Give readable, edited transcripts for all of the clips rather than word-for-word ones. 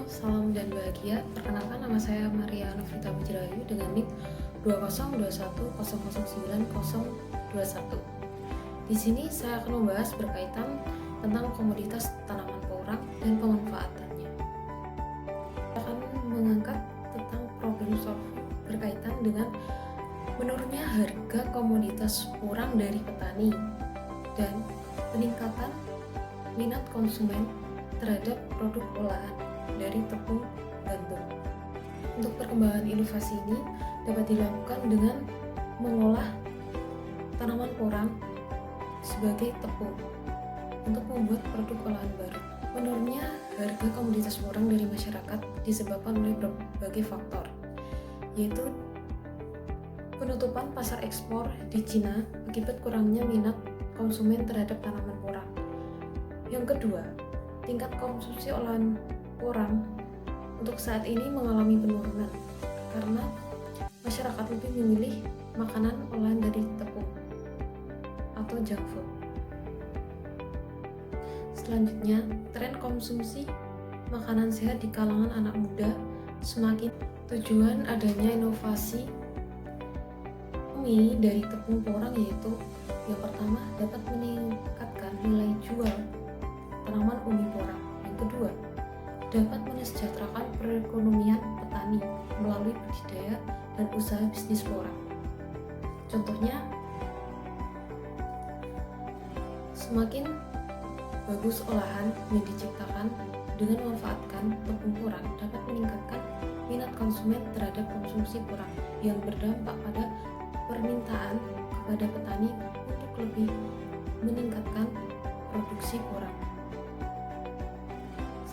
salam dan bahagia. Perkenalkan, nama saya Maria Novita Mujirayu dengan NIK 2021009021. Di sini saya akan membahas berkaitan tentang komoditas tanaman porang dan pemanfaatannya. Saya akan mengangkat tentang problem solving berkaitan dengan menurunnya harga komoditas porang dari petani dan peningkatan minat konsumen terhadap produk olahan dari tepung gandum. Untuk perkembangan inovasi ini dapat dilakukan dengan mengolah tanaman porang sebagai tepung untuk membuat produk olahan baru. Menurunnya harga komoditas porang dari masyarakat disebabkan oleh berbagai faktor, yaitu penutupan pasar ekspor di Cina akibat kurangnya minat konsumen terhadap tanaman porang. Yang kedua, tingkat konsumsi olahan porang untuk saat ini mengalami penurunan karena masyarakat lebih memilih makanan olahan dari tepung atau junk food. Selanjutnya, tren konsumsi makanan sehat di kalangan anak muda semakin. Tujuan adanya inovasi mie dari tepung porang yaitu yang pertama, dapat meningkatkan nilai jual tanaman umbi porang. Yang kedua, dapat mensejahterakan perekonomian petani melalui budidaya dan usaha bisnis porang. Contohnya, semakin bagus olahan yang diciptakan dengan memanfaatkan tepung porang dapat meningkatkan minat konsumen terhadap konsumsi porang yang berdampak pada permintaan kepada petani untuk lebih meningkatkan produksi porang.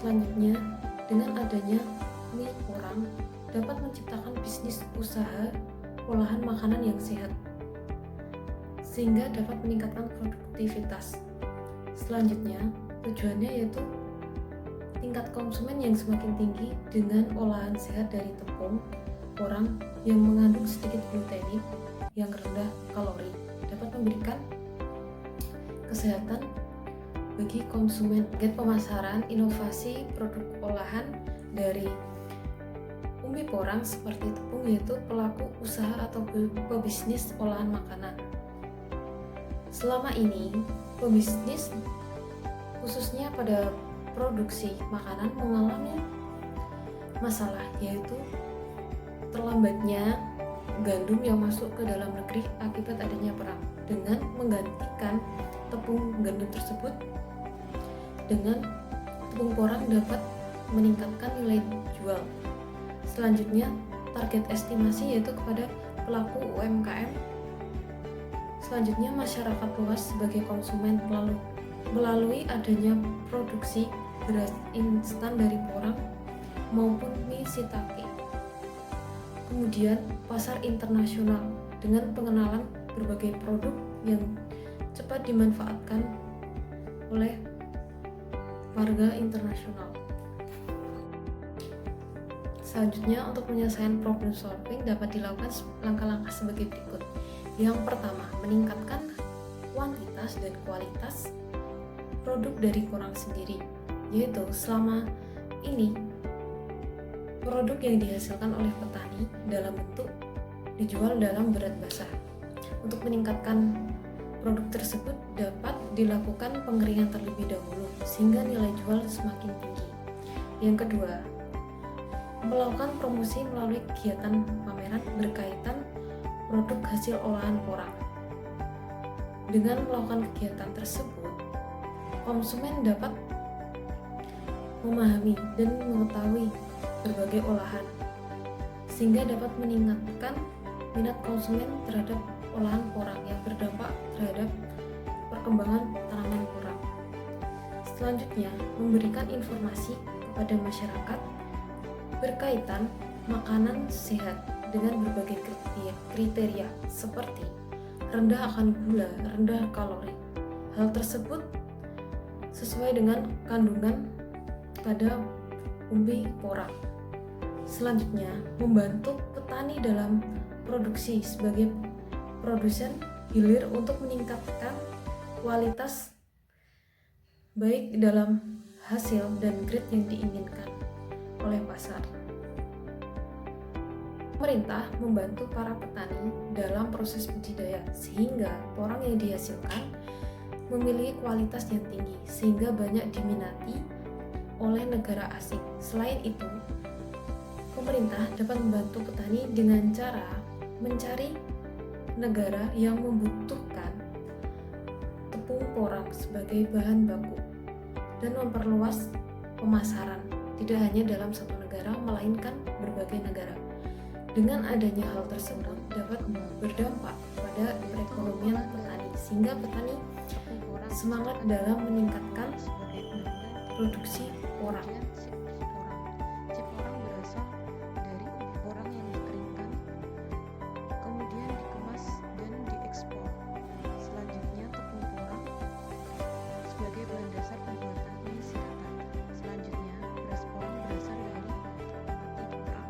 Selanjutnya, dengan adanya mie porang dapat menciptakan bisnis usaha olahan makanan yang sehat sehingga dapat meningkatkan produktivitas. Selanjutnya, tujuannya yaitu tingkat konsumen yang semakin tinggi dengan olahan sehat dari tepung porang yang mengandung sedikit glutenin yang rendah kalori dapat memberikan kesehatan bagi konsumen. Target pemasaran inovasi produk olahan dari umbi porang seperti tepung yaitu pelaku usaha atau pebisnis olahan makanan. Selama ini, pebisnis khususnya pada produksi makanan mengalami masalah, yaitu terlambatnya gandum yang masuk ke dalam negeri akibat adanya perang. Dengan menggantikan tepung gandum tersebut dengan tepung porang dapat meningkatkan nilai jual. Selanjutnya, target estimasi yaitu kepada pelaku UMKM. Selanjutnya, masyarakat luas sebagai konsumen melalui adanya produksi beras instan dari porang maupun mie shiitake. Kemudian, pasar internasional dengan pengenalan berbagai produk yang cepat dimanfaatkan oleh warga internasional. Selanjutnya, untuk penyelesaian problem solving dapat dilakukan langkah-langkah sebagai berikut. Yang pertama, meningkatkan kuantitas dan kualitas produk dari porang sendiri, yaitu selama ini produk yang dihasilkan oleh petani dalam bentuk dijual dalam berat basah. Untuk meningkatkan produk tersebut dapat dilakukan pengeringan terlebih dahulu sehingga nilai jual semakin tinggi. Yang kedua, melakukan promosi melalui kegiatan pameran berkaitan produk hasil olahan porang. Dengan melakukan kegiatan tersebut, konsumen dapat memahami dan mengetahui berbagai olahan sehingga dapat meningkatkan minat konsumen terhadap olahan porang yang berdampak terhadap perkembangan tanaman porang. Selanjutnya, memberikan informasi kepada masyarakat berkaitan makanan sehat dengan berbagai kriteria seperti rendah akan gula, rendah kalori. Hal tersebut sesuai dengan kandungan pada umbi porang. Selanjutnya, membantu petani dalam produksi sebagai produsen hilir untuk meningkatkan kualitas baik dalam hasil dan grade yang diinginkan. oleh pasar. Pemerintah membantu para petani dalam proses budidaya sehingga porang yang dihasilkan memiliki kualitas yang tinggi sehingga banyak diminati oleh negara asing. Selain itu, pemerintah dapat membantu petani dengan cara mencari negara yang membutuhkan tepung porang sebagai bahan baku dan memperluas pemasaran tidak hanya dalam satu negara melainkan berbagai negara. Dengan adanya hal tersebut dapat berdampak pada perekonomian petani sehingga petani semangat dalam meningkatkan produksi porang. Chip porang berasal dari porang yang dikeringkan, kemudian dikemas dan diekspor. Selanjutnya tepung porang sebagai bahan dasar pembuatan mie siratan. Selanjutnya beras porang berasal dari mati di perang.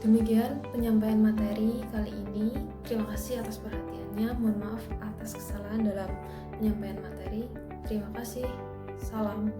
Demikian penyampaian materi kali ini. Terima kasih atas perhatiannya. Mohon maaf atas kesalahan dalam penyampaian materi. Terima kasih. Salam.